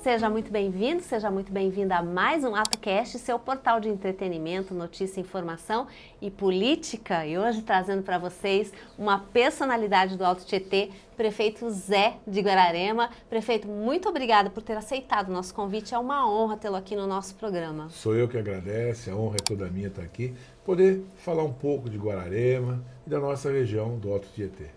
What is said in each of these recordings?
Seja muito bem-vindo, seja muito bem-vinda a mais um AtoCast, seu portal de entretenimento, notícia, informação e política. E hoje trazendo para vocês uma personalidade do Alto Tietê, prefeito Zé de Guararema. Prefeito, muito obrigada por ter aceitado o nosso convite. É uma honra tê-lo aqui no nosso programa. Sou eu que agradeço, a honra é toda minha estar aqui, poder falar um pouco de Guararema e da nossa região do Alto Tietê.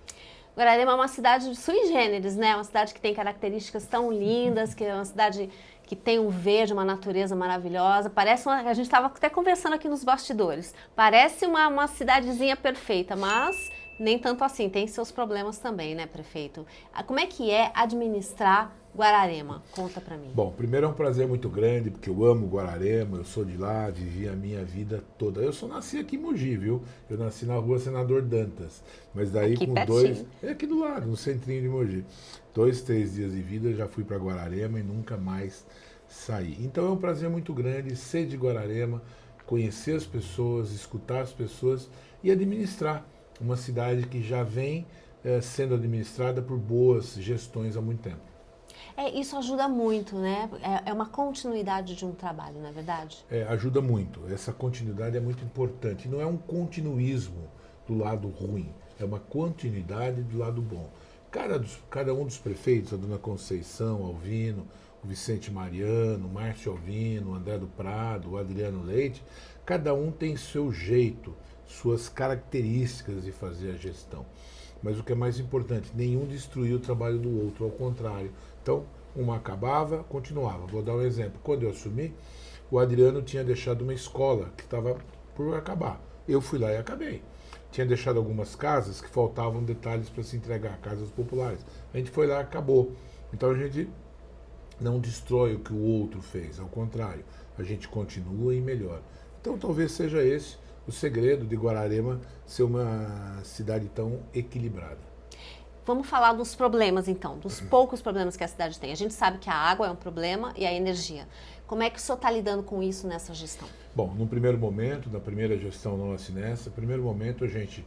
Guararema é uma cidade sui generis, né? Uma cidade que tem características tão lindas, que é uma cidade que tem um verde, uma natureza maravilhosa. Parece a gente estava até conversando aqui nos bastidores. Parece uma cidadezinha perfeita, mas nem tanto assim. Tem seus problemas também, né, prefeito? Como é que é administrar Guararema? Conta pra mim. Bom, primeiro é um prazer muito grande, porque eu amo Guararema, eu sou de lá, vivi a minha vida toda. Eu só nasci aqui em Mogi, viu? Eu nasci na rua Senador Dantas, mas daí aqui com pertinho. É aqui do lado, no centrinho de Mogi. 2, 3 dias de vida, eu já fui para Guararema e nunca mais saí. Então é um prazer muito grande ser de Guararema, conhecer as pessoas, escutar as pessoas e administrar uma cidade que já vem sendo administrada por boas gestões há muito tempo. Isso ajuda muito, né? É uma continuidade de um trabalho, não é verdade? Ajuda muito. Essa continuidade é muito importante. Não é um continuismo do lado ruim, é uma continuidade do lado bom. Cada um dos prefeitos, a dona Conceição Alvino, o Vicente Mariano, o Márcio Alvino, o André do Prado, o Adriano Leite, cada um tem seu jeito, suas características de fazer a gestão. Mas o que é mais importante, nenhum destruiu o trabalho do outro, ao contrário. Então, uma acabava, continuava. Vou dar um exemplo. Quando eu assumi, o Adriano tinha deixado uma escola que estava por acabar. Eu fui lá e acabei. Tinha deixado algumas casas que faltavam detalhes para se entregar, casas populares. A gente foi lá e acabou. Então a gente não destrói o que o outro fez, ao contrário, a gente continua e melhora. Então talvez seja esse o segredo de Guararema ser uma cidade tão equilibrada. Vamos falar dos problemas, então, dos poucos problemas que a cidade tem. A gente sabe que a água é um problema e a energia. Como é que o senhor está lidando com isso nessa gestão? Bom, no primeiro momento, na primeira gestão nossa nessa, no primeiro momento a gente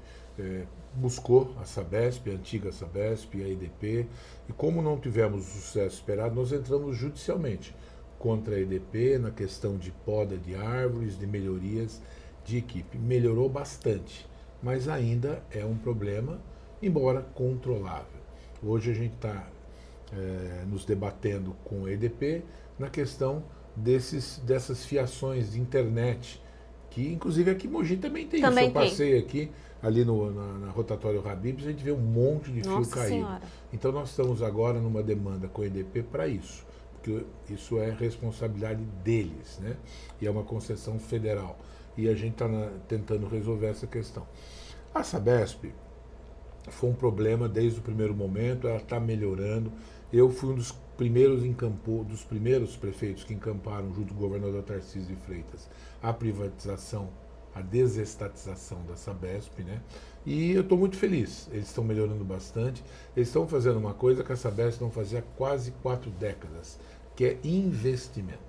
buscou a Sabesp, a antiga Sabesp, a EDP, e como não tivemos o sucesso esperado, nós entramos judicialmente contra a EDP na questão de poda de árvores, de melhorias de equipe. Melhorou bastante, mas ainda é um problema, embora controlável. Hoje a gente está nos debatendo com a EDP na questão dessas fiações de internet, que inclusive aqui em Mogi também tem isso. Eu passei aqui, ali na rotatória Habib's, a gente vê um monte de fio caído. Senhora. Então nós estamos agora numa demanda com a EDP para isso, porque isso é responsabilidade deles, né? E é uma concessão federal. E a gente está tentando resolver essa questão. A Sabesp foi um problema desde o primeiro momento, ela está melhorando. Eu fui um dos primeiros prefeitos que encamparam, junto com o governador Tarcísio de Freitas, a privatização, a desestatização da Sabesp, né? E eu estou muito feliz, eles estão melhorando bastante. Eles estão fazendo uma coisa que a Sabesp não fazia há quase 4 décadas, que é investimento.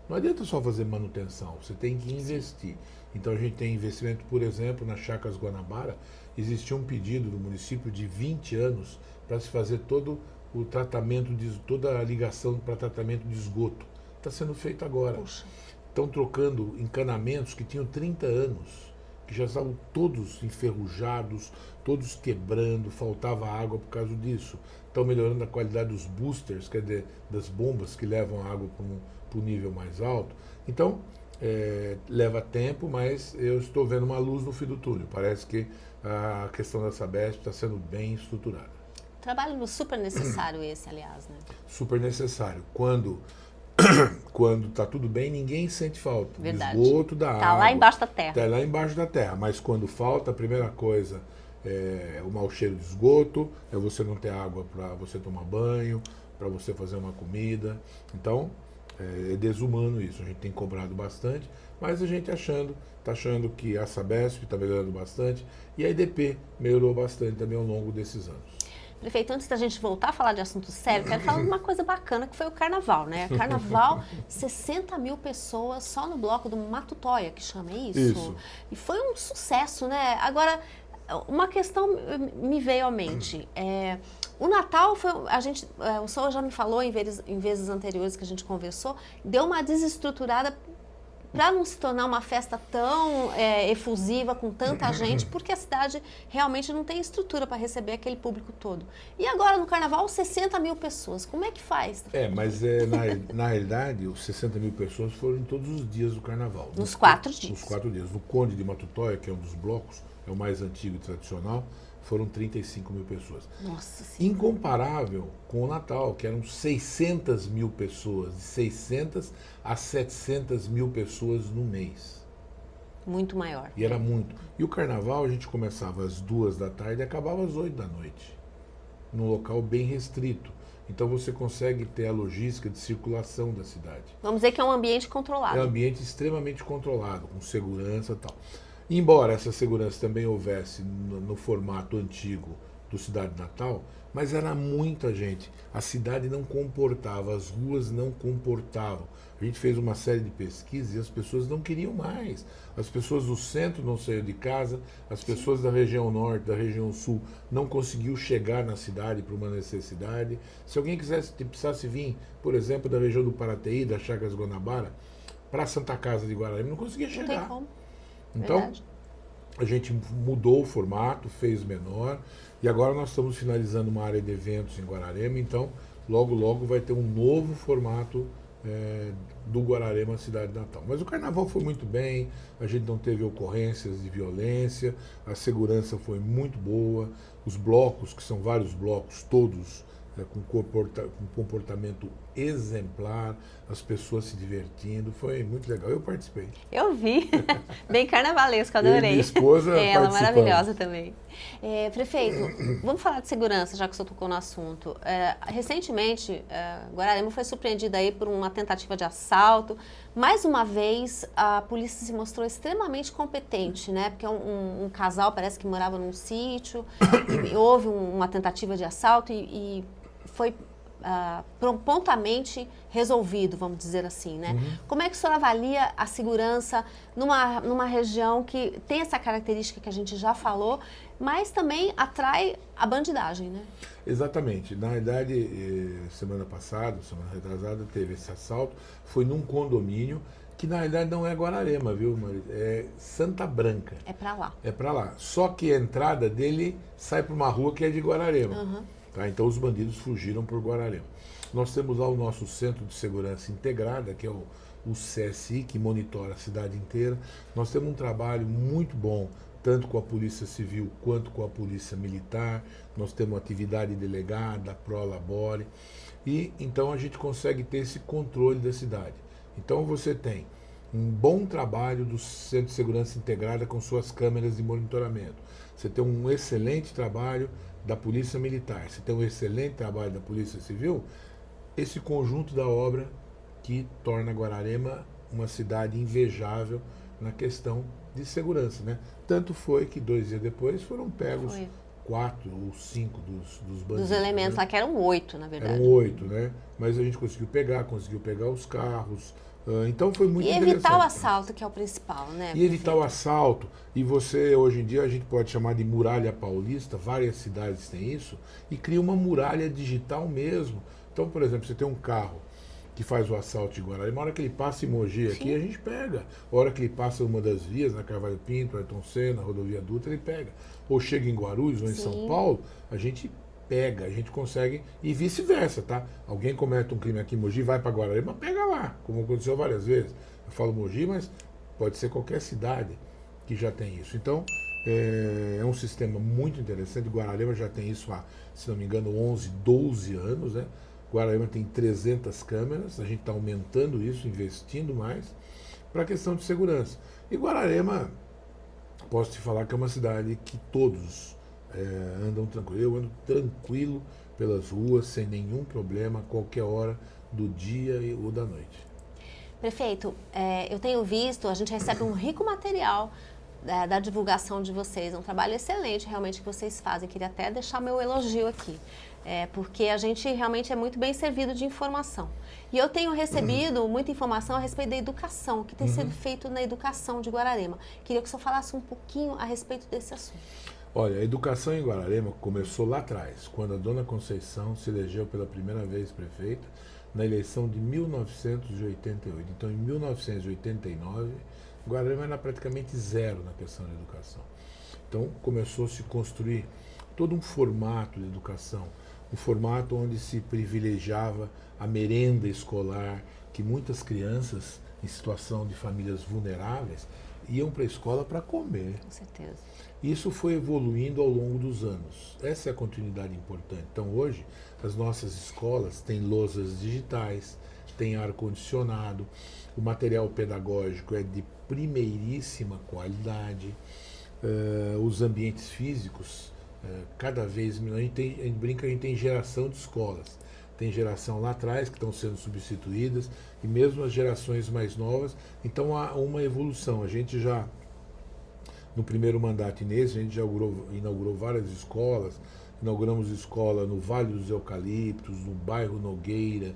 Não adianta só fazer manutenção, você tem que investir. Então a gente tem investimento, por exemplo, na Chácaras Guanabara, existia um pedido do município de 20 anos para se fazer todo o tratamento, toda a ligação para tratamento de esgoto. Está sendo feito agora. Puxa. Estão trocando encanamentos que tinham 30 anos, que já estavam todos enferrujados, todos quebrando, faltava água por causa disso. Estão melhorando a qualidade dos boosters, quer dizer, das bombas que levam a água para um nível mais alto. Então, leva tempo, mas eu estou vendo uma luz no fim do túnel. Parece que a questão da Sabesp está sendo bem estruturada. Trabalho super necessário esse, aliás, né? Super necessário. Quando está tudo bem, ninguém sente falta. Verdade. Do esgoto, da água. Está lá embaixo da terra. Está lá embaixo da terra. Mas quando falta, a primeira coisa é o mau cheiro de esgoto, é você não ter água para você tomar banho, para você fazer uma comida. Então, é desumano isso. A gente tem cobrado bastante, mas a gente está achando que a Sabesp está melhorando bastante e a EDP melhorou bastante também ao longo desses anos. Prefeito, antes da gente voltar a falar de assunto sério, quero falar de uma coisa bacana que foi o Carnaval, né? Carnaval, 60 mil pessoas só no bloco do Matutóia, que chama isso? E foi um sucesso, né? Agora, uma questão me veio à mente. O Natal foi, o senhor já me falou em vezes anteriores que a gente conversou, deu uma desestruturada para não se tornar uma festa tão efusiva, com tanta gente, porque a cidade realmente não tem estrutura para receber aquele público todo. E agora no Carnaval, 60 mil pessoas, como é que faz? Mas na realidade, os 60 mil pessoas foram em todos os dias do Carnaval. Nos 4 dias. Nos 4 dias. No Conde de Matutóia, que é um dos blocos, é o mais antigo e tradicional, foram 35 mil pessoas. Nossa Senhora. Incomparável com o Natal, que eram 600 mil pessoas, de 600 a 700 mil pessoas no mês. Muito maior. E era muito. E o Carnaval a gente começava às 2 da tarde e acabava às 8 da noite, num local bem restrito. Então você consegue ter a logística de circulação da cidade. Vamos dizer que é um ambiente controlado. É um ambiente extremamente controlado, com segurança e tal. Embora essa segurança também houvesse no formato antigo do Cidade Natal, mas era muita gente. A cidade não comportava, as ruas não comportavam. A gente fez uma série de pesquisas e as pessoas não queriam mais. As pessoas do centro não saíam de casa, as pessoas da região norte, da região sul, não conseguiam chegar na cidade por uma necessidade. Se alguém precisasse vir, por exemplo, da região do Paraty, da Chagas Guanabara, para Santa Casa de Guararema, não conseguia chegar. Não tem como. Então, Verdade. a gente mudou o formato, fez menor, e agora nós estamos finalizando uma área de eventos em Guararema, então logo, logo vai ter um novo formato do Guararema Cidade Natal. Mas o Carnaval foi muito bem, a gente não teve ocorrências de violência, a segurança foi muito boa, os blocos, que são vários blocos, todos com comportamento exemplar, as pessoas se divertindo, foi muito legal. Eu participei. Eu vi, bem carnavalesco, adorei. Minha esposa ela maravilhosa também. Prefeito, vamos falar de segurança, já que o senhor tocou no assunto. Recentemente, Guararema foi surpreendida aí por uma tentativa de assalto. Mais uma vez, a polícia se mostrou extremamente competente, né? Porque um casal parece que morava num sítio, e houve uma tentativa de assalto e foi prontamente resolvido, vamos dizer assim, né? Uhum. Como é que o senhor avalia a segurança numa região que tem essa característica que a gente já falou, mas também atrai a bandidagem, né? Exatamente. Na verdade, semana retrasada, teve esse assalto, foi num condomínio, que na realidade não é Guararema, viu, Maria? É Santa Branca. É pra lá. É pra lá. Só que a entrada dele sai para uma rua que é de Guararema. Uhum. Tá? Então os bandidos fugiram por Guararema. Nós temos lá o nosso Centro de Segurança Integrada, que é o CSI, que monitora a cidade inteira. Nós temos um trabalho muito bom, tanto com a Polícia Civil quanto com a Polícia Militar. Nós temos atividade delegada, pró-labore. E então a gente consegue ter esse controle da cidade. Então você tem um bom trabalho do Centro de Segurança Integrada com suas câmeras de monitoramento. Você tem um excelente trabalho da Polícia Militar, você tem um excelente trabalho da Polícia Civil, esse conjunto da obra que torna Guararema uma cidade invejável na questão de segurança, né? Tanto foi que 2 dias depois foram pegos 4 ou 5 dos bandidos. Dos elementos, né? Lá que eram 8, na verdade. Eram 8, né? Mas a gente conseguiu pegar os carros. Então foi muito interessante. E evitar o assalto, que é o principal, né? E evitar o assalto. E você, hoje em dia, a gente pode chamar de muralha paulista, várias cidades têm isso, e cria uma muralha digital mesmo. Então, por exemplo, você tem um carro que faz o assalto de Guararema, a hora que ele passa em Mogi aqui, a gente pega. A hora que ele passa uma das vias, na Carvalho Pinto, Ayrton Senna, Rodovia Dutra, ele pega. Ou chega em Guarulhos ou em São Paulo, a gente pega, a gente consegue, e vice-versa, tá? Alguém comete um crime aqui em Mogi, vai para Guararema, pega lá, como aconteceu várias vezes. Eu falo Mogi, mas pode ser qualquer cidade que já tem isso. Então, é um sistema muito interessante. Guararema já tem isso há, se não me engano, 11, 12 anos, né? Guararema tem 300 câmeras, a gente está aumentando isso, investindo mais, para a questão de segurança. E Guararema, posso te falar que é uma cidade que todos andam tranquilo. Eu ando tranquilo pelas ruas, sem nenhum problema, a qualquer hora do dia ou da noite. Prefeito, eu tenho visto, a gente recebe um rico material da divulgação de vocês. É um trabalho excelente realmente que vocês fazem. Queria até deixar meu elogio aqui, porque a gente realmente é muito bem servido de informação. E eu tenho recebido muita informação a respeito da educação, que tem sido feito na educação de Guararema. Queria que o senhor falasse um pouquinho a respeito desse assunto. Olha, a educação em Guararema começou lá atrás, quando a dona Conceição se elegeu pela primeira vez prefeita na eleição de 1988. Então, em 1989, Guararema era praticamente zero na questão da educação. Então, começou a se construir todo um formato de educação, um formato onde se privilegiava a merenda escolar, que muitas crianças em situação de famílias vulneráveis iam para a escola para comer. Com certeza. Isso foi evoluindo ao longo dos anos. Essa é a continuidade importante. Então, hoje, as nossas escolas têm lousas digitais, têm ar-condicionado, o material pedagógico é de primeiríssima qualidade, os ambientes físicos, cada vez melhor. A gente brinca que a gente tem geração de escolas. Tem geração lá atrás que estão sendo substituídas, e mesmo as gerações mais novas. Então, há uma evolução. A gente já no primeiro mandato nesse, a gente já inaugurou várias escolas. Inauguramos escola no Vale dos Eucaliptos, no bairro Nogueira,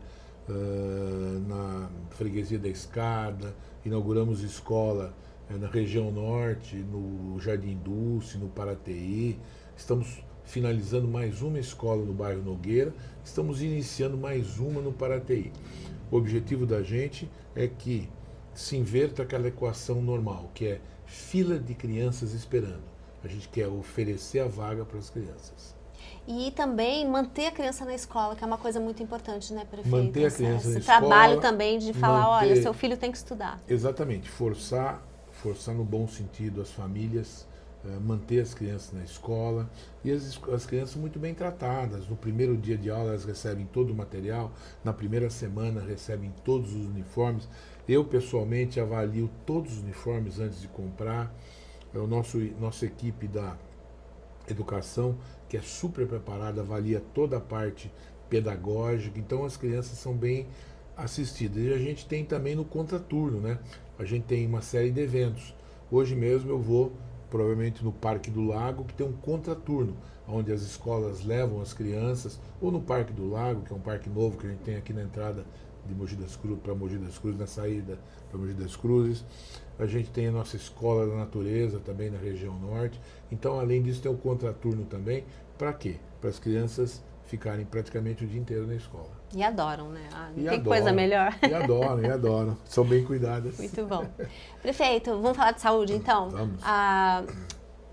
na Freguesia da Escada. Inauguramos escola na região norte, no Jardim Dulce, no Paraty. Estamos finalizando mais uma escola no bairro Nogueira. Estamos iniciando mais uma no Paraty. O objetivo da gente é que se inverta aquela equação normal, que é fila de crianças esperando. A gente quer oferecer a vaga para as crianças. E também manter a criança na escola, que é uma coisa muito importante, né, prefeito? Manter a criança na esse escola. trabalho também de falar, manter, olha, seu filho tem que estudar. Exatamente, forçar no bom sentido as famílias, manter as crianças na escola, e as crianças muito bem tratadas. No primeiro dia de aula elas recebem todo o material, na primeira semana recebem todos os uniformes. Eu pessoalmente avalio todos os uniformes antes de comprar. Nossa equipe da educação, que é super preparada, avalia toda a parte pedagógica. Então as crianças são bem assistidas. E a gente tem também no contraturno, né? A gente tem uma série de eventos. Hoje mesmo eu vou provavelmente no Parque do Lago, que tem um contraturno, onde as escolas levam as crianças, ou no Parque do Lago, que é um parque novo que a gente tem aqui na entrada de Mogi das Cruzes para Mogi das Cruzes, na saída para Mogi das Cruzes. A gente tem a nossa Escola da Natureza também na região norte. Então, além disso, tem o contraturno também. Para quê? Para as crianças ficarem praticamente o dia inteiro na escola. E adoram, né? Não tem adoram, coisa melhor. E adoram. São bem cuidadas. Muito bom. Prefeito, vamos falar de saúde, então? Vamos. A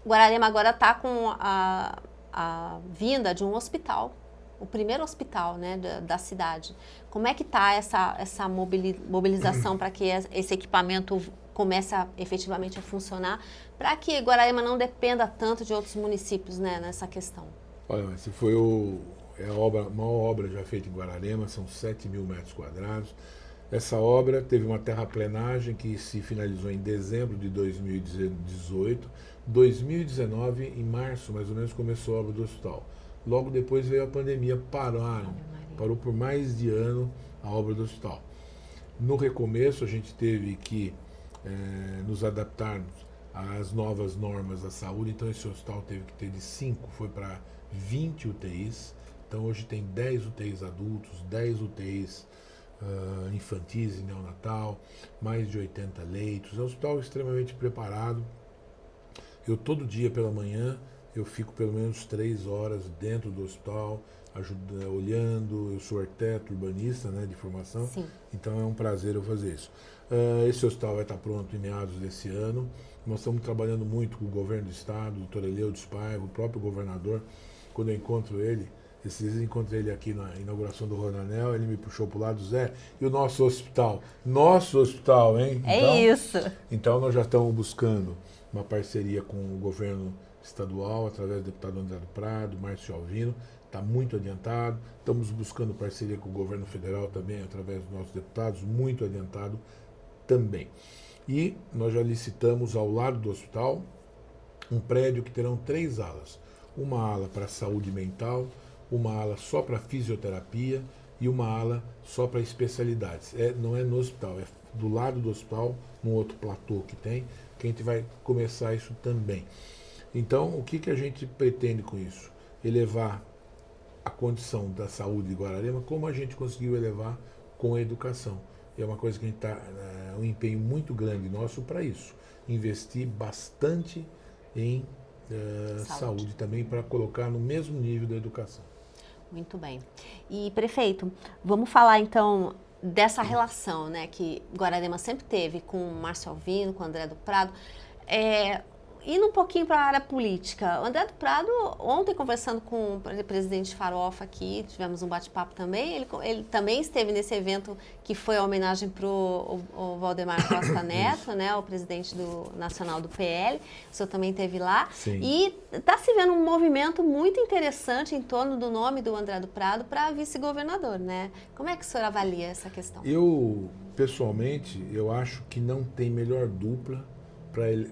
Guararema agora está com a vinda de um hospital, o primeiro hospital, né, da cidade. Como é que está essa mobilização para que esse equipamento comece efetivamente a funcionar, para que Guararema não dependa tanto de outros municípios, né, nessa questão? Olha, esse foi a maior obra já feita em Guararema, são 7.000 metros quadrados. Essa obra teve uma terraplenagem que se finalizou em dezembro de 2018. 2019, em março, mais ou menos, começou a obra do hospital. Logo depois veio a pandemia, parou por mais de ano a obra do hospital. No recomeço, a gente teve que nos adaptarmos às novas normas da saúde, então esse hospital teve que ter de 5, foi para 20 UTIs. Então hoje tem 10 UTIs adultos, 10 UTIs infantis e neonatal, mais de 80 leitos. É um hospital extremamente preparado. Eu todo dia pela manhã, eu fico pelo menos 3 horas dentro do hospital, olhando. Eu sou arquiteto urbanista, né, de formação. Sim. Então é um prazer eu fazer isso. Esse hospital vai estar pronto em meados desse ano. Nós estamos trabalhando muito com o governo do estado, o doutor Eleudes Paiva, o próprio governador. Quando eu encontro ele, esses dias eu encontrei ele aqui na inauguração do Rodanel, ele me puxou para o lado, Zé, e o nosso hospital? Nosso hospital, hein? É isso! Então nós já estamos buscando uma parceria com o governo estadual, através do deputado André do Prado, Márcio Alvino, está muito adiantado. Estamos buscando parceria com o governo federal também, através dos nossos deputados, muito adiantado também. E nós já licitamos ao lado do hospital um prédio que terão 3 alas. Uma ala para saúde mental, uma ala só para fisioterapia e uma ala só para especialidades. Não é no hospital, é do lado do hospital, num outro platô que tem, que a gente vai começar isso também. Então, o que a gente pretende com isso? Elevar a condição da saúde de Guararema, como a gente conseguiu elevar com a educação. E é uma coisa que a gente está, um empenho muito grande nosso para isso. Investir bastante em saúde também, para colocar no mesmo nível da educação. Muito bem. E, prefeito, vamos falar então dessa relação, né, que Guararema sempre teve com o Márcio Alvino, com o André do Prado. Indo um pouquinho para a área política, o André do Prado, ontem conversando com o presidente Farofa aqui, tivemos um bate-papo também, ele também esteve nesse evento que foi a homenagem para o Valdemar Costa Neto, né, o presidente nacional do PL, o senhor também esteve lá. Sim. E está se vendo um movimento muito interessante em torno do nome do André do Prado para vice-governador, né? Como é que o senhor avalia essa questão? Eu, pessoalmente, eu acho que não tem melhor dupla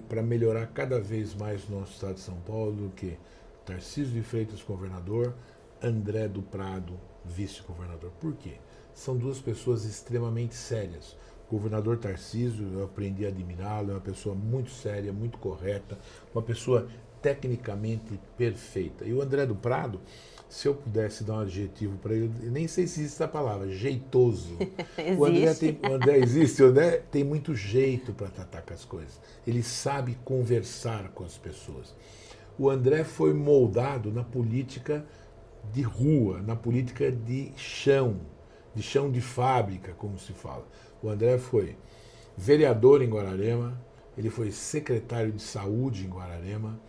para melhorar cada vez mais o nosso estado de São Paulo do que Tarcísio de Freitas, governador, André do Prado, vice-governador. Por quê? São duas pessoas extremamente sérias. O governador Tarcísio, eu aprendi a admirá-lo, é uma pessoa muito séria, muito correta, uma pessoa tecnicamente perfeita. E o André do Prado, se eu pudesse dar um adjetivo para ele, nem sei se existe essa palavra, jeitoso. O André existe, o André tem muito jeito para tratar com as coisas. Ele sabe conversar com as pessoas. O André foi moldado na política de rua, na política de chão de fábrica, como se fala. O André foi vereador em Guararema, ele foi secretário de saúde em Guararema,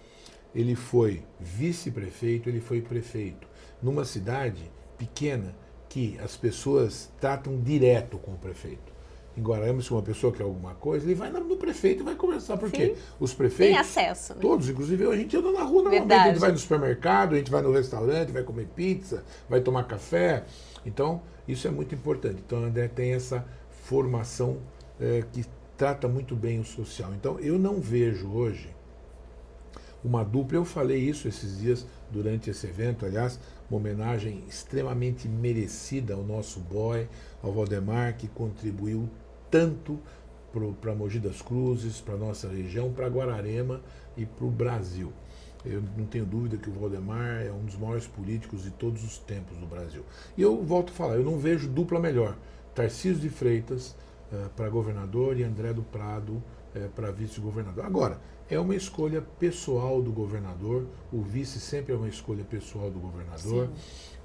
ele foi vice-prefeito, ele foi prefeito. Numa cidade pequena que as pessoas tratam direto com o prefeito. Em Guararema, se uma pessoa quer alguma coisa, ele vai no prefeito e vai conversar. Por quê? Os prefeitos... Tem acesso. Né? Todos, inclusive a gente anda na rua normalmente. Verdade. A gente vai no supermercado, a gente vai no restaurante, vai comer pizza, vai tomar café. Então, isso é muito importante. Então, o André tem essa formação que trata muito bem o social. Então, eu não vejo hoje uma dupla. Eu falei isso esses dias durante esse evento, aliás, uma homenagem extremamente merecida ao nosso boy, ao Valdemar, que contribuiu tanto para Mogi das Cruzes, para a nossa região, para Guararema e para o Brasil. Eu não tenho dúvida que o Valdemar é um dos maiores políticos de todos os tempos do Brasil. E eu volto a falar, eu não vejo dupla melhor. Tarcísio de Freitas para governador e André do Prado para vice-governador. Agora, é uma escolha pessoal do governador, o vice sempre é uma escolha pessoal do governador. Sim.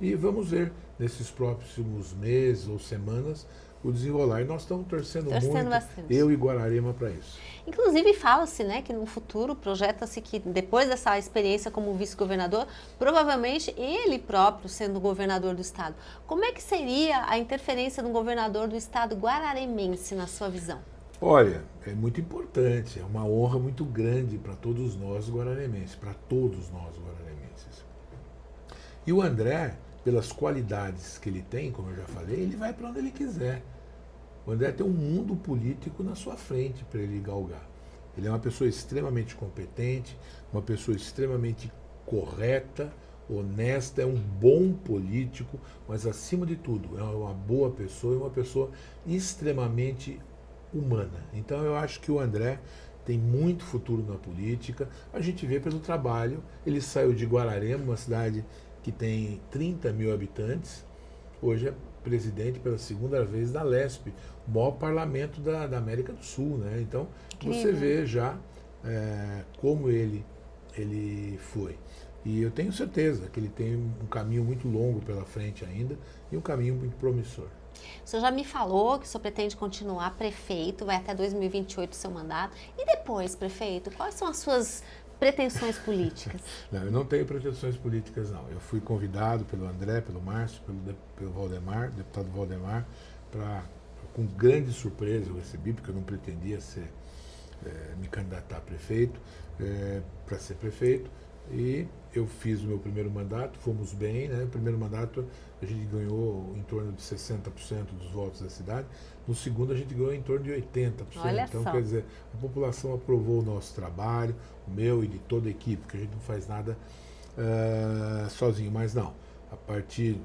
E vamos ver nesses próximos meses ou semanas o desenrolar. E nós estamos torcendo muito, bastante. Eu e Guararema, para isso. Inclusive fala-se, né, que no futuro projeta-se que depois dessa experiência como vice-governador, provavelmente ele próprio sendo governador do estado. Como é que seria a interferência do governador do estado guararemense na sua visão? Olha, é muito importante, é uma honra muito grande para todos nós guararemenses, para todos nós guararemenses. E o André, pelas qualidades que ele tem, como eu já falei, ele vai para onde ele quiser. O André tem um mundo político na sua frente para ele galgar. Ele é uma pessoa extremamente competente, uma pessoa extremamente correta, honesta, é um bom político, mas acima de tudo é uma boa pessoa e uma pessoa extremamente humana. Então eu acho que o André tem muito futuro na política. A gente vê pelo trabalho, ele saiu de Guararema, uma cidade que tem 30 mil habitantes, hoje é presidente pela segunda vez da LESP, o maior parlamento da América do Sul, né? Então você vê já como ele foi. E eu tenho certeza que ele tem um caminho muito longo pela frente ainda e um caminho muito promissor. O senhor já me falou que o senhor pretende continuar prefeito, vai até 2028 o seu mandato. E depois, prefeito, quais são as suas pretensões políticas? Não, eu não tenho pretensões políticas, não. Eu fui convidado pelo André, pelo Márcio, pelo Valdemar, deputado Valdemar, com grande surpresa eu recebi, porque eu não pretendia me candidatar a prefeito, para ser prefeito. E eu fiz o meu primeiro mandato, fomos bem, né? O primeiro mandato a gente ganhou em torno de 60% dos votos da cidade, no segundo a gente ganhou em torno de 80%. Olha então, só. Quer dizer, a população aprovou o nosso trabalho, o meu e de toda a equipe, porque a gente não faz nada sozinho, mas não. A partir,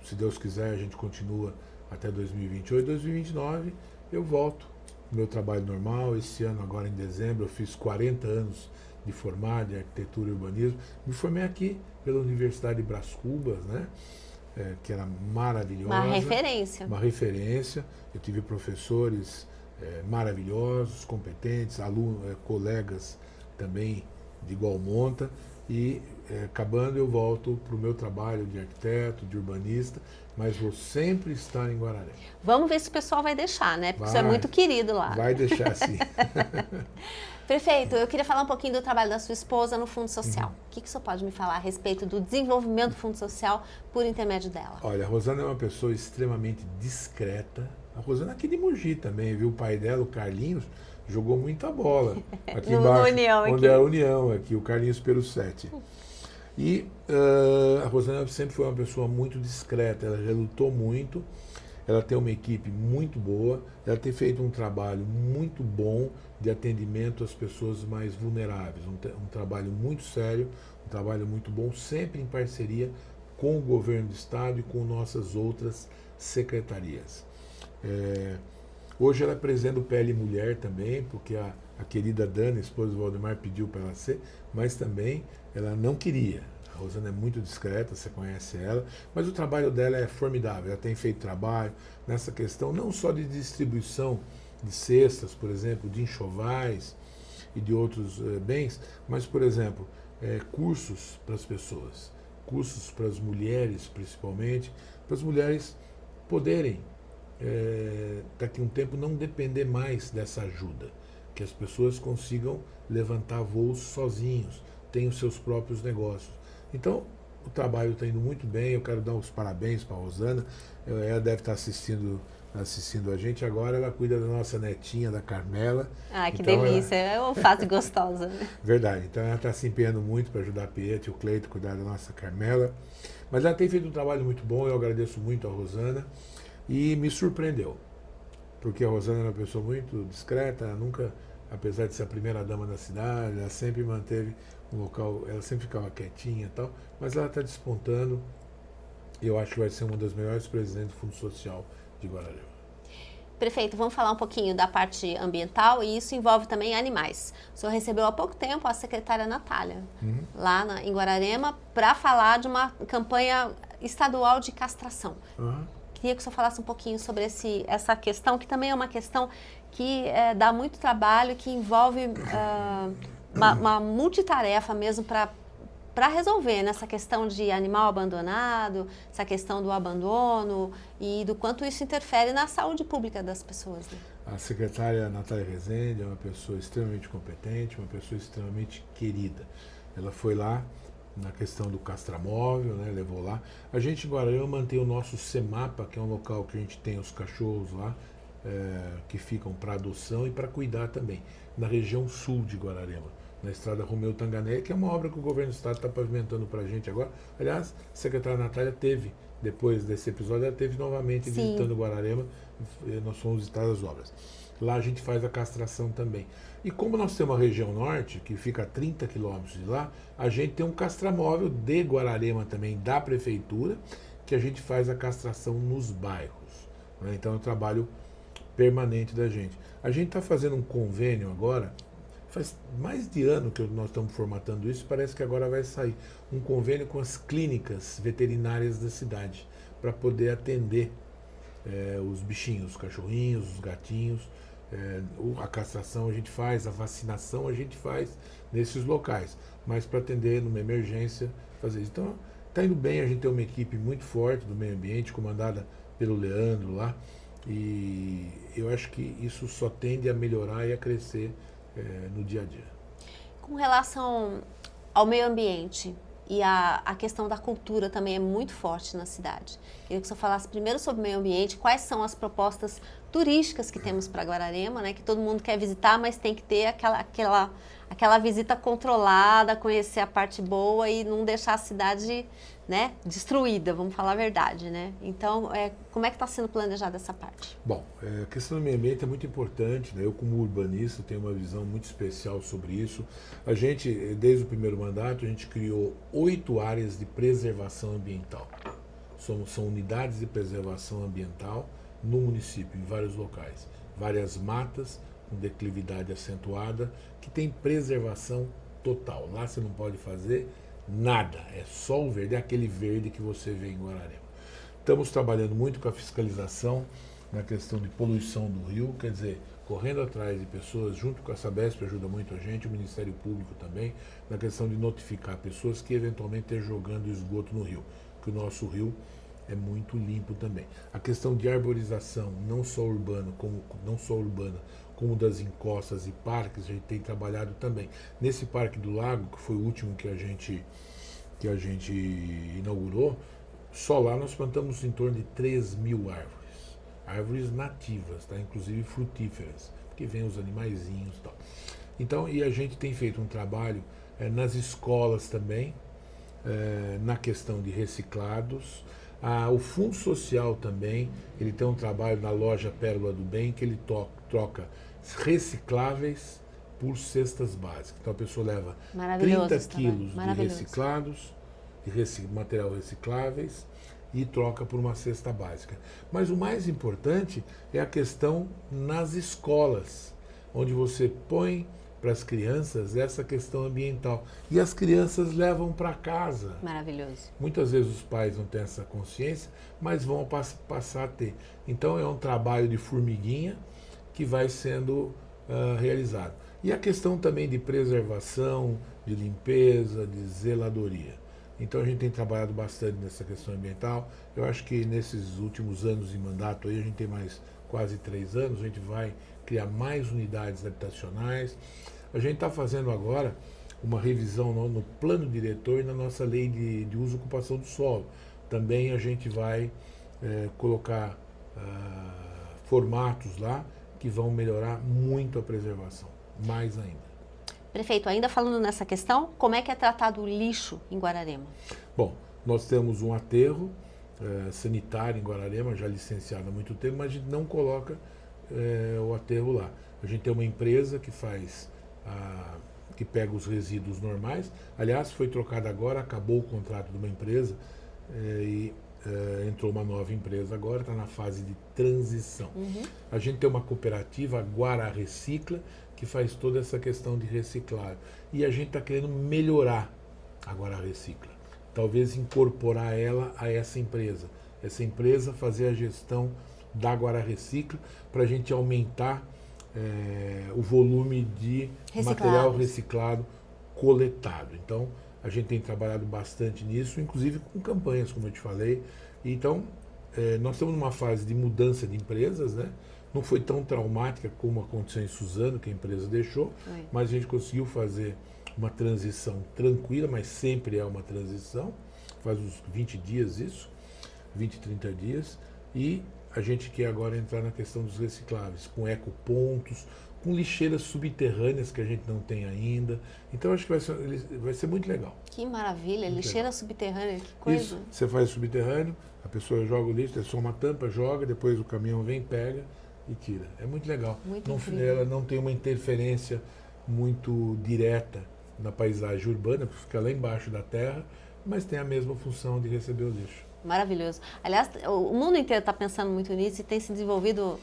se Deus quiser, a gente continua até 2028, 2029 eu volto ao meu trabalho normal. Esse ano, agora em dezembro, eu fiz 40 anos de formado em arquitetura e urbanismo. Me formei aqui pela Universidade de Brás Cubas, né? Que era maravilhosa. Uma referência. Uma referência. Eu tive professores maravilhosos, competentes, alunos, colegas também de igual monta, e acabando eu volto para o meu trabalho de arquiteto, de urbanista, mas vou sempre estar em Guararema. Vamos ver se o pessoal vai deixar, né? Porque você é muito querido lá. Vai deixar sim. Prefeito, eu queria falar um pouquinho do trabalho da sua esposa no Fundo Social. O que o senhor pode me falar a respeito do desenvolvimento do Fundo Social por intermédio dela? Olha, a Rosana é uma pessoa extremamente discreta. A Rosana é aqui de Mogi também, viu? O pai dela, o Carlinhos, jogou muita bola aqui embaixo, União, onde é a União, aqui, o Carlinhos Peruccetti. E a Rosana sempre foi uma pessoa muito discreta, ela relutou muito, ela tem uma equipe muito boa, ela tem feito um trabalho muito bom de atendimento às pessoas mais vulneráveis, um trabalho muito sério, um trabalho muito bom, sempre em parceria com o governo do estado e com nossas outras secretarias. Hoje ela é presidente do PL Mulher também, porque a querida Dana, esposa do Valdemar, pediu para ela ser, mas também ela não queria. A Rosana é muito discreta, você conhece ela, mas o trabalho dela é formidável. Ela tem feito trabalho nessa questão não só de distribuição de cestas, por exemplo, de enxovais e de outros bens, mas, por exemplo, cursos para as pessoas, cursos para as mulheres, principalmente, para as mulheres poderem, daqui a um tempo, não depender mais dessa ajuda, que as pessoas consigam levantar voos sozinhos, tenham seus próprios negócios. Então, o trabalho está indo muito bem, eu quero dar os parabéns para a Rosana, ela deve estar assistindo a gente agora, ela cuida da nossa netinha, da Carmela. Ah, que então delícia, é uma fase gostosa. Né? Verdade, então ela está se empenhando muito para ajudar a Pietro e o Cleito a cuidar da nossa Carmela, mas ela tem feito um trabalho muito bom, eu agradeço muito a Rosana, e me surpreendeu, porque a Rosana é uma pessoa muito discreta, ela nunca, apesar de ser a primeira dama da cidade, ela sempre manteve um local, ela sempre ficava quietinha e tal, mas ela está despontando, e eu acho que vai ser uma das melhores presidentes do Fundo Social de Guararema. Prefeito, vamos falar um pouquinho da parte ambiental, e isso envolve também animais. O senhor recebeu há pouco tempo a secretária Natália, lá em Guararema, para falar de uma campanha estadual de castração. Queria que o senhor falasse um pouquinho sobre essa questão, que também é uma questão que dá muito trabalho, que envolve uma multitarefa mesmo para resolver nessa questão de animal abandonado, essa questão do abandono e do quanto isso interfere na saúde pública das pessoas. Né? A secretária Natália Rezende é uma pessoa extremamente competente, uma pessoa extremamente querida. Ela foi lá na questão do castramóvel, né, levou lá. A gente em Guararema mantém o nosso CEMAPA, que é um local que a gente tem os cachorros lá, que ficam para adoção e para cuidar também, na região sul de Guararema, na estrada Romeu Tanganelli, que é uma obra que o governo do estado está pavimentando para a gente agora. Aliás, a secretária Natália teve, depois desse episódio, ela teve novamente visitando Guararema, nós fomos visitar as obras. Lá a gente faz a castração também. E como nós temos a região norte, que fica a 30 quilômetros de lá, a gente tem um castramóvel de Guararema também, da prefeitura, que a gente faz a castração nos bairros. Né? Então é um trabalho permanente da gente. A gente está fazendo um convênio agora, faz mais de ano que nós estamos formatando isso, parece que agora vai sair um convênio com as clínicas veterinárias da cidade, para poder atender os bichinhos, os cachorrinhos, os gatinhos. A castração a gente faz, a vacinação a gente faz nesses locais, mas para atender numa emergência, fazer isso. Então, está indo bem, a gente tem uma equipe muito forte do meio ambiente, comandada pelo Leandro lá, e eu acho que isso só tende a melhorar e a crescer no dia a dia. Com relação ao meio ambiente e a questão da cultura também é muito forte na cidade. Queria que o senhor falasse primeiro sobre o meio ambiente, quais são as propostas turísticas que temos para Guararema, né, que todo mundo quer visitar, mas tem que ter aquela visita controlada, conhecer a parte boa e não deixar a cidade, né, destruída, vamos falar a verdade, né? Então, como é que está sendo planejada essa parte? Bom, a questão do meio ambiente é muito importante, né? Eu como urbanista tenho uma visão muito especial sobre isso. A gente, desde o primeiro mandato, a gente criou 8 áreas de preservação ambiental. São unidades de preservação ambiental no município, em vários locais. Várias matas com declividade acentuada, que tem preservação total. Lá você não pode fazer nada, é só o verde, é aquele verde que você vê em Guararema. Estamos trabalhando muito com a fiscalização na questão de poluição do rio, quer dizer, correndo atrás de pessoas, junto com a Sabesp ajuda muito a gente, o Ministério Público também, na questão de notificar pessoas que eventualmente estejam jogando esgoto no rio, que o nosso rio é muito limpo também. A questão de arborização, não só urbana, como das encostas e parques, a gente tem trabalhado também. Nesse Parque do Lago, que foi o último que a gente inaugurou, só lá nós plantamos em torno de 3.000 árvores. Árvores nativas, tá? Inclusive frutíferas, porque vem os animaizinhos e tal. Então, e a gente tem feito um trabalho nas escolas também, na questão de reciclados. O Fundo Social também, ele tem um trabalho na loja Pérola do Bem, que ele troca recicláveis por cestas básicas. Então a pessoa leva 30 quilos de reciclados, de material recicláveis, e troca por uma cesta básica. Mas o mais importante é a questão nas escolas, onde você põe para as crianças essa questão ambiental. E as crianças levam para casa. Maravilhoso. Muitas vezes os pais não têm essa consciência, mas vão passar a ter. Então é um trabalho de formiguinha que vai sendo realizado. E a questão também de preservação, de limpeza, de zeladoria. Então a gente tem trabalhado bastante nessa questão ambiental. Eu acho que nesses últimos anos de mandato, aí a gente tem mais quase 3 anos, a gente vai criar mais unidades habitacionais. A gente está fazendo agora uma revisão no plano diretor e na nossa lei de uso e ocupação do solo. Também a gente vai colocar formatos lá que vão melhorar muito a preservação, mais ainda. Prefeito, ainda falando nessa questão, como é que é tratado o lixo em Guararema? Bom, nós temos um aterro sanitário em Guararema, já licenciado há muito tempo, mas a gente não coloca o aterro lá. A gente tem uma empresa que que pega os resíduos normais. Aliás, foi trocado agora, acabou o contrato de uma empresa e entrou uma nova empresa agora, está na fase de transição. A gente tem uma cooperativa, a Guara Recicla, que faz toda essa questão de reciclar. E a gente está querendo melhorar a Guara Recicla. Talvez incorporar ela a essa empresa. Essa empresa fazer a gestão da Guara Recicla para a gente aumentar o volume de material reciclado coletado. Então, a gente tem trabalhado bastante nisso, inclusive com campanhas, como eu te falei. Então, nós estamos numa fase de mudança de empresas, né? Não foi tão traumática como aconteceu em Suzano, que a empresa deixou, mas a gente conseguiu fazer uma transição tranquila, mas sempre é uma transição. Faz uns 20 dias isso, 20, 30 dias. E a gente quer agora entrar na questão dos recicláveis, com ecopontos, com lixeiras subterrâneas que a gente não tem ainda. Então acho que vai ser muito legal. Que maravilha, muito lixeira legal. Subterrânea, que coisa. Isso, você faz subterrâneo, a pessoa joga o lixo, é só uma tampa, joga, depois o caminhão vem, pega e tira. É muito legal. Muito ela não tem uma interferência muito direta na paisagem urbana, porque fica lá embaixo da terra, mas tem a mesma função de receber o lixo. Maravilhoso. Aliás, o mundo inteiro está pensando muito nisso e tem se desenvolvido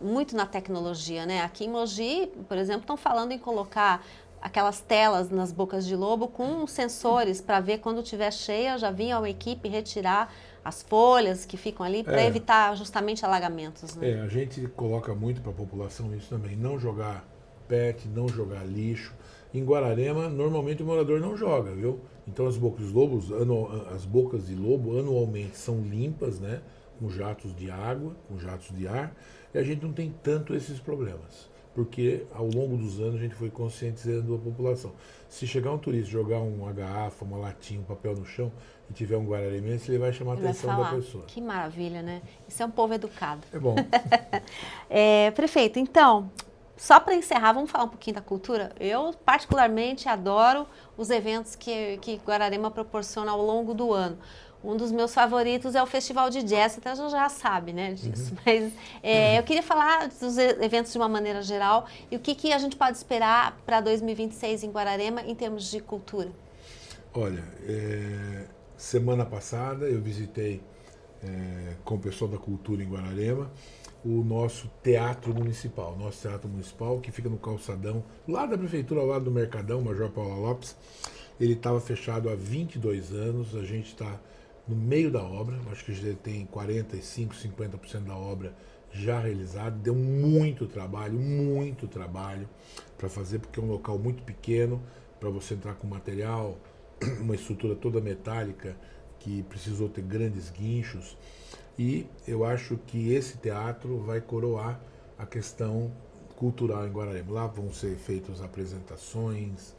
muito na tecnologia, né? Aqui em Mogi, por exemplo, estão falando em colocar aquelas telas nas bocas de lobo com sensores para ver quando estiver cheia, já vinha uma equipe retirar as folhas que ficam ali para evitar justamente alagamentos, né? A gente coloca muito para a população isso também, não jogar PET, não jogar lixo. Em Guararema, normalmente o morador não joga, viu? Então as bocas de lobo anualmente são limpas, né? Com jatos de água, com jatos de ar, e a gente não tem tanto esses problemas, porque ao longo dos anos a gente foi conscientizando a população. Se chegar um turista jogar uma garrafa, uma latinha, um papel no chão e tiver um guararemense, ele vai chamar a atenção da pessoa. Que maravilha, né? Isso é um povo educado. É bom. Prefeito, então, só para encerrar, vamos falar um pouquinho da cultura? Eu, particularmente, adoro os eventos que Guararema proporciona ao longo do ano. Um dos meus favoritos é o Festival de Jazz, até a gente já sabe, né, disso. Mas eu queria falar dos eventos de uma maneira geral e o que a gente pode esperar para 2026 em Guararema em termos de cultura. Olha, semana passada eu visitei com o pessoal da cultura em Guararema o nosso teatro municipal. Nosso teatro municipal, que fica no calçadão, lá da prefeitura, ao lado do Mercadão, Major Paula Lopes. Ele estava fechado há 22 anos, a gente está no meio da obra, acho que já tem 45%, 50% da obra já realizado, deu muito trabalho para fazer, porque é um local muito pequeno, para você entrar com material, uma estrutura toda metálica, que precisou ter grandes guinchos, e eu acho que esse teatro vai coroar a questão cultural em Guararema. Lá vão ser feitas apresentações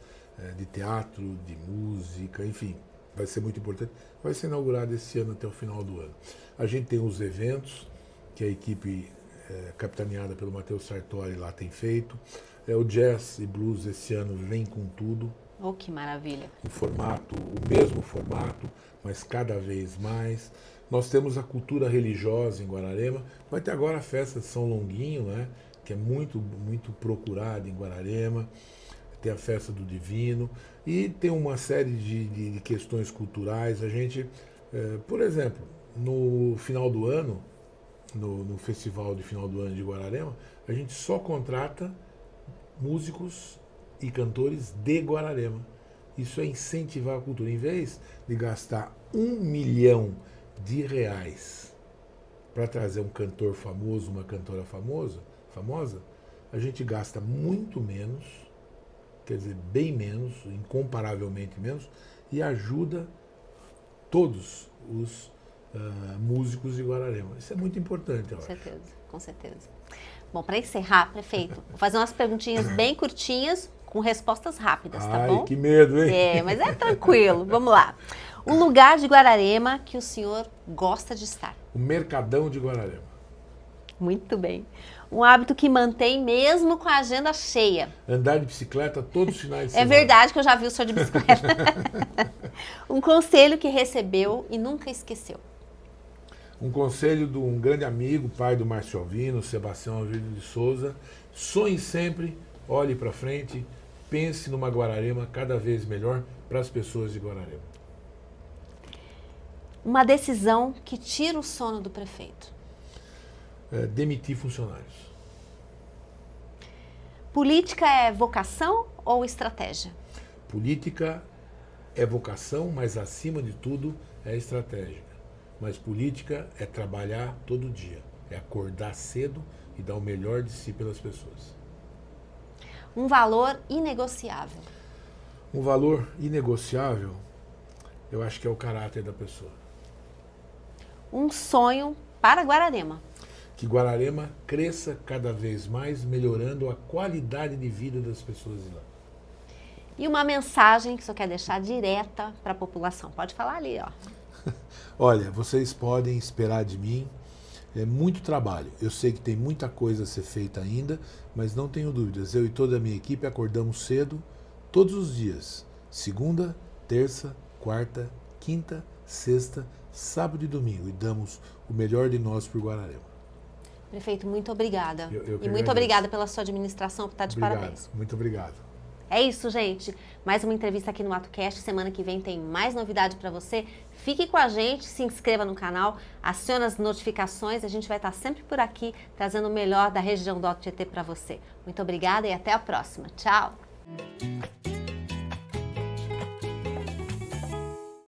de teatro, de música, enfim, vai ser muito importante. Vai ser inaugurado esse ano até o final do ano. A gente tem os eventos, que a equipe capitaneada pelo Matheus Sartori lá tem feito. O jazz e blues esse ano vem com tudo. Oh, que maravilha. O mesmo formato, mas cada vez mais. Nós temos a cultura religiosa em Guararema. Vai ter agora a festa de São Longuinho, né, que é muito, muito procurada em Guararema. Tem a festa do Divino. E tem uma série de questões culturais. A gente, por exemplo, no final do ano, no festival de final do ano de Guararema, a gente só contrata músicos e cantores de Guararema. Isso é incentivar a cultura. Em vez de gastar R$1 milhão para trazer um cantor famoso, uma cantora famosa, a gente gasta muito menos, quer dizer, bem menos, incomparavelmente menos, e ajuda todos os músicos de Guararema. Isso é muito importante, eu acho. Com certeza. Bom, para encerrar, prefeito, vou fazer umas perguntinhas bem curtinhas, com respostas rápidas, tá bom? Ai, que medo, hein? Mas é tranquilo. Vamos lá. Um lugar de Guararema que o senhor gosta de estar? O Mercadão de Guararema. Muito bem. Um hábito que mantém mesmo com a agenda cheia? Andar de bicicleta todos os finais de semana. É verdade que eu já vi o senhor de bicicleta. Um conselho que recebeu e nunca esqueceu? Um conselho de um grande amigo, pai do Márcio Alvino, Sebastião Alvino de Souza: sonhe sempre, olhe para frente, pense numa Guararema cada vez melhor para as pessoas de Guararema. Uma decisão que tira o sono do prefeito? Demitir funcionários. Política é vocação ou estratégia? Política é vocação, mas acima de tudo é estratégia. Mas política é trabalhar todo dia, é acordar cedo e dar o melhor de si pelas pessoas. Um valor inegociável? Um valor inegociável, eu acho que é o caráter da pessoa. Um sonho para Guararema? Que Guararema cresça cada vez mais, melhorando a qualidade de vida das pessoas de lá. E uma mensagem que o senhor quer deixar direta para a população? Pode falar ali, ó. Olha, vocês podem esperar de mim muito trabalho. Eu sei que tem muita coisa a ser feita ainda, mas não tenho dúvidas. Eu e toda a minha equipe acordamos cedo, todos os dias. Segunda, terça, quarta, quinta, sexta, sábado e domingo. E damos o melhor de nós por Guararema. Prefeito, muito obrigada. E muito obrigada pela sua administração, por estar de parabéns. Muito obrigado. É isso, gente. Mais uma entrevista aqui no AtoCast. Semana que vem tem mais novidade para você. Fique com a gente, se inscreva no canal, acione as notificações. A gente vai estar sempre por aqui, trazendo o melhor da região do Alto Tietê para você. Muito obrigada e até a próxima. Tchau!